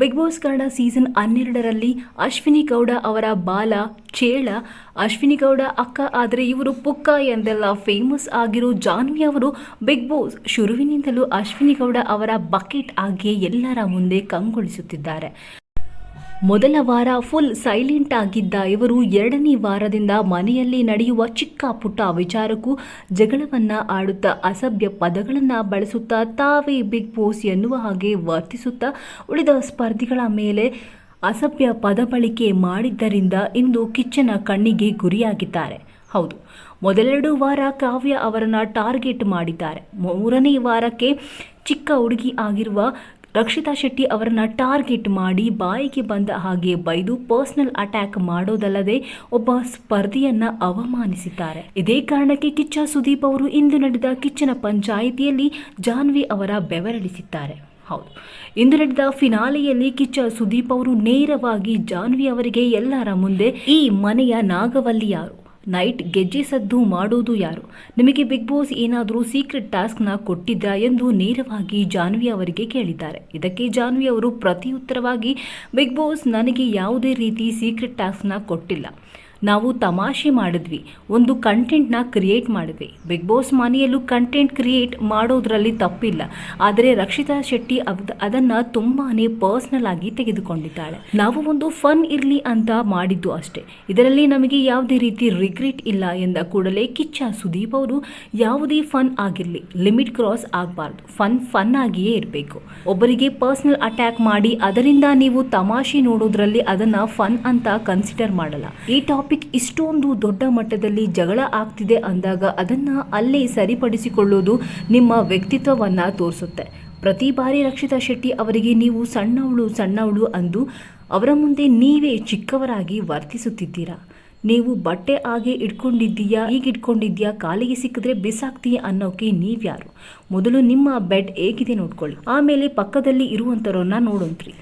Big Boss Kannada season 12ರಲ್ಲಿ ಅಶ್ವಿನಿ ಗೌಡ ಅವರ ಬಾಲ ಚೇಳ, ಅಶ್ವಿನಿ ಗೌಡ ಅಕ್ಕ ಆದರೆ ಇವರು ಪುಕ್ಕ ಎಂದೆಲ್ಲ ಫೇಮಸ್ ಆಗಿರೋ ಜಾನ್ವಿ ಅವರು ಬಿಗ್ ಬಾಸ್ ಶುರುವಿನಿಂದಲೂ ಅಶ್ವಿನಿ ಗೌಡ ಅವರ ಬಕೆಟ್ ಆಗಿ ಎಲ್ಲರ ಮುಂದೆ ಕಂಗೊಳಿಸುತ್ತಿದ್ದಾರೆ. ಮೊದಲ ವಾರ ಫುಲ್ ಸೈಲೆಂಟ್ ಆಗಿದ್ದ ಇವರು ಎರಡನೇ ವಾರದಿಂದ ಮನೆಯಲ್ಲಿ ನಡೆಯುವ ಚಿಕ್ಕ ಪುಟ್ಟ ವಿಚಾರಕ್ಕೂ ಜಗಳವನ್ನ ಆಡುತ್ತಾ ಅಸಭ್ಯ ಪದಗಳನ್ನ ಬಳಸುತ್ತಾ ತಾವೇ ಬಿಗ್ ಬಾಸ್ ಎನ್ನುವ ಹಾಗೆ ವರ್ತಿಸುತ್ತಾ ಉಳಿದ ಸ್ಪರ್ಧಿಗಳ ಮೇಲೆ ಅಸಭ್ಯ ಪದ ಬಳಕೆ ಮಾಡಿದ್ದರಿಂದ ಇಂದು ಕಿಚ್ಚನ ಕಣ್ಣಿಗೆ ಗುರಿಯಾಗಿದ್ದಾರೆ. ಹೌದು, ಮೊದಲೆರಡು ವಾರ ಕಾವ್ಯ ಅವರನ್ನು ಟಾರ್ಗೆಟ್ ಮಾಡಿದ್ದಾರೆ. ಮೂರನೇ ವಾರಕ್ಕೆ ಚಿಕ್ಕ ಹುಡುಗಿ ಆಗಿರುವ ರಕ್ಷಿತಾ ಶೆಟ್ಟಿ ಅವರನ್ನ ಟಾರ್ಗೆಟ್ ಮಾಡಿ ಬಾಯಿಗೆ ಬಂದ ಹಾಗೆ ಬೈದು ಪರ್ಸನಲ್ ಅಟ್ಯಾಕ್ ಮಾಡೋದಲ್ಲದೆ ಒಬ್ಬ ಸ್ಪರ್ಧಿಯನ್ನ ಅವಮಾನಿಸಿದ್ದಾರೆ. ಇದೇ ಕಾರಣಕ್ಕೆ ಕಿಚ್ಚ ಸುದೀಪ್ ಅವರು ಇಂದು ನಡೆದ ಕಿಚ್ಚನ ಪಂಚಾಯಿತಿಯಲ್ಲಿ ಜಾನ್ವಿ ಅವರ ಬೆವರಿಳಿಸಿದ್ದಾರೆ. ಹೌದು, ಇಂದು ನಡೆದ ಫಿನಾಲೆಯಲ್ಲಿ ಕಿಚ್ಚ ಸುದೀಪ್ ಅವರು ನೇರವಾಗಿ ಜಾನ್ವಿ ಅವರಿಗೆ ಎಲ್ಲರ ಮುಂದೆ ಈ ಮನೆಯ ನಾಗವಲ್ಲಿ ಯಾರು, ನೈಟ್ ಗೆಜ್ಜೆ ಸದ್ದು ಮಾಡೋದು ಯಾರು, ನಿಮಗೆ ಬಿಗ್ ಬಾಸ್ ಏನಾದರೂ ಸೀಕ್ರೆಟ್ ಟಾಸ್ಕ್ನ ಕೊಟ್ಟಿದ್ರಾ ಎಂದು ನೇರವಾಗಿ ಜಾನ್ವಿ ಅವರಿಗೆ ಕೇಳಿದ್ದಾರೆ. ಇದಕ್ಕೆ ಜಾನ್ವಿ ಅವರು ಪ್ರತಿಯುತ್ತರವಾಗಿ ಬಿಗ್ ಬಾಸ್ ನನಗೆ ಯಾವುದೇ ರೀತಿ ಸೀಕ್ರೆಟ್ ಟಾಸ್ಕ್ನ ಕೊಟ್ಟಿಲ್ಲ, ನಾವು ತಮಾಷೆ ಮಾಡಿದ್ವಿ, ಒಂದು ಕಂಟೆಂಟ್ನ ಕ್ರಿಯೇಟ್ ಮಾಡಿದ್ವಿ. ಬಿಗ್ ಬಾಸ್ ಮನೆಯಲ್ಲೂ ಕಂಟೆಂಟ್ ಕ್ರಿಯೇಟ್ ಮಾಡೋದ್ರಲ್ಲಿ ತಪ್ಪಿಲ್ಲ, ಆದರೆ ರಕ್ಷಿತಾ ಶೆಟ್ಟಿ ಅದನ್ನು ತುಂಬಾ ಪರ್ಸ್ನಲ್ ಆಗಿ ತೆಗೆದುಕೊಂಡಿದ್ದಾಳೆ. ನಾವು ಒಂದು ಫನ್ ಇರಲಿ ಅಂತ ಮಾಡಿದ್ದು ಅಷ್ಟೇ, ಇದರಲ್ಲಿ ನಮಗೆ ಯಾವುದೇ ರೀತಿ ರಿಗ್ರೆಟ್ ಇಲ್ಲ ಎಂದ ಕೂಡಲೇ ಕಿಚ್ಚ ಸುದೀಪ್ ಅವರು ಯಾವುದೇ ಫನ್ ಆಗಿರಲಿ, ಲಿಮಿಟ್ ಕ್ರಾಸ್ ಆಗಬಾರ್ದು, ಫನ್ ಆಗಿಯೇ ಇರಬೇಕು. ಒಬ್ಬರಿಗೆ ಪರ್ಸ್ನಲ್ ಅಟ್ಯಾಕ್ ಮಾಡಿ ಅದರಿಂದ ನೀವು ತಮಾಷೆ ನೋಡೋದ್ರಲ್ಲಿ ಅದನ್ನು ಫನ್ ಅಂತ ಕನ್ಸಿಡರ್ ಮಾಡಲ್ಲ. ಈ ಟಾಪಿಕ್ ಇಷ್ಟೊಂದು ದೊಡ್ಡ ಮಟ್ಟದಲ್ಲಿ ಜಗಳ ಆಗ್ತಿದೆ ಅಂದಾಗ ಅದನ್ನ ಅಲ್ಲೇ ಸರಿಪಡಿಸಿಕೊಳ್ಳೋದು ನಿಮ್ಮ ವ್ಯಕ್ತಿತ್ವವನ್ನ ತೋರಿಸುತ್ತೆ. ಪ್ರತಿ ಬಾರಿ ರಕ್ಷಿತಾ ಶೆಟ್ಟಿ ಅವರಿಗೆ ನೀವು ಸಣ್ಣವಳು ಅಂದು ಅವರ ಮುಂದೆ ನೀವೇ ಚಿಕ್ಕವರಾಗಿ ವರ್ತಿಸುತ್ತಿದ್ದೀರಾ. ನೀವು ಬಟ್ಟೆ ಹಾಗೆ ಇಟ್ಕೊಂಡಿದ್ದೀಯಾ, ಕಾಲಿಗೆ ಸಿಕ್ಕಿದ್ರೆ ಬಿಸಾಕ್ತೀಯ ಅನ್ನೋಕೆ ನೀವ್ಯಾರು? ಮೊದಲು ನಿಮ್ಮ ಬೆಡ್ ಹೇಗಿದೆ ನೋಡ್ಕೊಳ್ಳಿ, ಆಮೇಲೆ ಪಕ್ಕದಲ್ಲಿ ಇರುವಂಥವ್ರನ್ನ ನೋಡೋಂತ್ರಿ.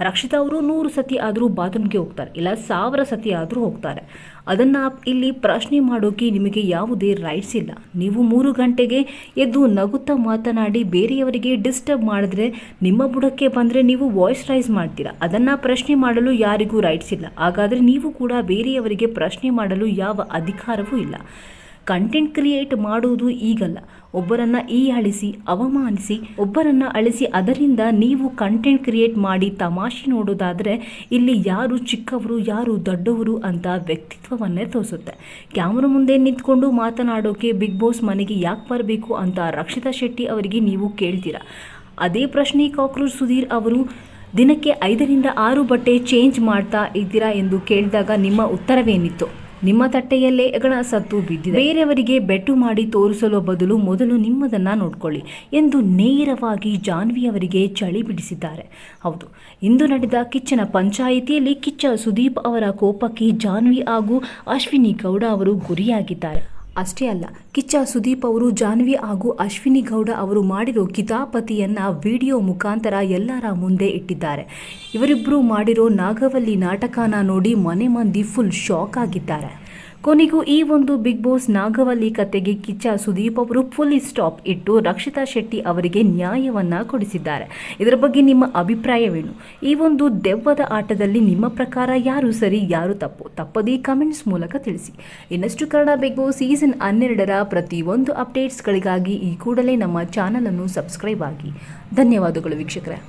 ರಕ್ಷಿತಾ ಅವರು 100 ಸತಿ ಆದರೂ ಬಾತ್ರೂಮ್ಗೆ ಹೋಗ್ತಾರೆ, ಇಲ್ಲ 1000 ಸತಿ ಆದರೂ ಹೋಗ್ತಾರೆ. ಅದನ್ನು ಇಲ್ಲಿ ಪ್ರಶ್ನೆ ಮಾಡೋಕೆ ನಿಮಗೆ ಯಾವುದೇ ರೈಟ್ಸ್ ಇಲ್ಲ. ನೀವು 3 ಗಂಟೆಗೆ ಎದ್ದು ನಗುತ್ತಾ ಮಾತನಾಡಿ ಬೇರೆಯವರಿಗೆ ಡಿಸ್ಟರ್ಬ್ ಮಾಡಿದ್ರೆ, ನಿಮ್ಮ ಬುಡಕ್ಕೆ ಬಂದರೆ ನೀವು ವಾಯ್ಸ್ ರೈಸ್ ಮಾಡ್ತೀರಾ. ಅದನ್ನು ಪ್ರಶ್ನೆ ಮಾಡಲು ಯಾರಿಗೂ ರೈಟ್ಸ್ ಇಲ್ಲ. ಹಾಗಾದರೆ ನೀವು ಕೂಡ ಬೇರೆಯವರಿಗೆ ಪ್ರಶ್ನೆ ಮಾಡಲು ಯಾವ ಅಧಿಕಾರವೂ ಇಲ್ಲ. ಕಂಟೆಂಟ್ ಕ್ರಿಯೇಟ್ ಮಾಡುವುದು ಈಗಲ್ಲ, ಒಬ್ಬರನ್ನ ಅವಮಾನಿಸಿ ಒಬ್ಬರನ್ನ ಅಳಿಸಿ ಅದರಿಂದ ನೀವು ಕಂಟೆಂಟ್ ಕ್ರಿಯೇಟ್ ಮಾಡಿ ತಮಾಷೆ ನೋಡೋದಾದರೆ ಇಲ್ಲಿ ಯಾರು ಚಿಕ್ಕವರು ಯಾರು ದೊಡ್ಡವರು ಅಂತ ವ್ಯಕ್ತಿತ್ವವನ್ನೇ ತೋರಿಸುತ್ತೆ. ಕ್ಯಾಮ್ರಾ ಮುಂದೆ ನಿಂತ್ಕೊಂಡು ಮಾತನಾಡೋಕೆ ಬಿಗ್ ಬಾಸ್ ಮನೆಗೆ ಯಾಕೆ ಬರಬೇಕು ಅಂತ ರಕ್ಷಿತಾ ಶೆಟ್ಟಿ ಅವರಿಗೆ ನೀವು ಕೇಳ್ತೀರಾ. ಅದೇ ಪ್ರಶ್ನೆ ಕಾಕ್ರೋಚ್ ಸುಧೀರ್ ಅವರು ದಿನಕ್ಕೆ 5ರಿಂದ 6 ಬಟ್ಟೆ ಚೇಂಜ್ ಮಾಡ್ತಾ ಇದ್ದೀರಾ ಎಂದು ಕೇಳಿದಾಗ ನಿಮ್ಮ ಉತ್ತರವೇನಿತ್ತು? ನಿಮ್ಮ ತಟ್ಟೆಯಲ್ಲೇ ಹೆಗಣ ಸತ್ತು ಬಿದ್ದಿದೆ, ಬೇರೆಯವರಿಗೆ ಬೆಟ್ಟು ಮಾಡಿ ತೋರಿಸಲು ಬದಲು ಮೊದಲು ನಿಮ್ಮದನ್ನ ನೋಡ್ಕೊಳ್ಳಿ ಎಂದು ನೇರವಾಗಿ ಜಾನ್ವಿ ಅವರಿಗೆ ಚಳಿ ಬಿಡಿಸಿದ್ದಾರೆ. ಹೌದು, ಇಂದು ನಡೆದ ಕಿಚ್ಚನ ಪಂಚಾಯಿತಿಯಲ್ಲಿ ಕಿಚ್ಚ ಸುದೀಪ್ ಅವರ ಕೋಪಕ್ಕೆ ಜಾನ್ವಿ ಹಾಗೂ ಅಶ್ವಿನಿ ಗೌಡ ಅವರು ಗುರಿಯಾಗಿದ್ದಾರೆ. ಅಷ್ಟೇ ಅಲ್ಲ, ಕಿಚ್ಚ ಸುದೀಪ್ ಅವರು ಜಾನ್ವಿ ಹಾಗೂ ಅಶ್ವಿನಿ ಗೌಡ ಅವರು ಮಾಡಿರೋ ಕಿತಾಪತಿಯನ್ನ ವಿಡಿಯೋ ಮುಖಾಂತರ ಎಲ್ಲರ ಮುಂದೆ ಇಟ್ಟಿದ್ದಾರೆ. ಇವರಿಬ್ಬರು ಮಾಡಿರೋ ನಾಗವಲ್ಲಿ ನಾಟಕನ ನೋಡಿ ಮನೆ ಮಂದಿ ಫುಲ್ ಶಾಕ್ ಆಗಿದ್ದಾರೆ. ಕೊನೆಗೂ ಈ ಒಂದು ಬಿಗ್ ಬಾಸ್ ನಾಗವಲ್ಲಿ ಕತೆಗೆ ಕಿಚ್ಚ ಸುದೀಪ್ ಅವರು ಫುಲ್ ಸ್ಟಾಪ್ ಇಟ್ಟು ರಕ್ಷಿತಾ ಶೆಟ್ಟಿ ಅವರಿಗೆ ನ್ಯಾಯವನ್ನ ಕೊಡಿಸಿದ್ದಾರೆ. ಇದರ ಬಗ್ಗೆ ನಿಮ್ಮ ಅಭಿಪ್ರಾಯವೇನು? ಈ ಒಂದು ದೆವ್ವದ ಆಟದಲ್ಲಿ ನಿಮ್ಮ ಪ್ರಕಾರ ಯಾರು ಸರಿ ಯಾರು ತಪ್ಪು? ತಪ್ಪದೇ ಕಮೆಂಟ್ಸ್ ಮೂಲಕ ತಿಳಿಸಿ. ಇನ್ನಷ್ಟು ಕನ್ನಡ ಬಿಗ್ ಬಾಸ್ ಸೀಸನ್ 12ರ ಪ್ರತಿಯೊಂದು ಅಪ್ಡೇಟ್ಸ್ಗಳಿಗಾಗಿ ಈ ಕೂಡಲೇ ನಮ್ಮ ಚಾನಲ್ ಅನ್ನು ಸಬ್ಸ್ಕ್ರೈಬ್ ಆಗಿ. ಧನ್ಯವಾದಗಳು ವೀಕ್ಷಕರೇ.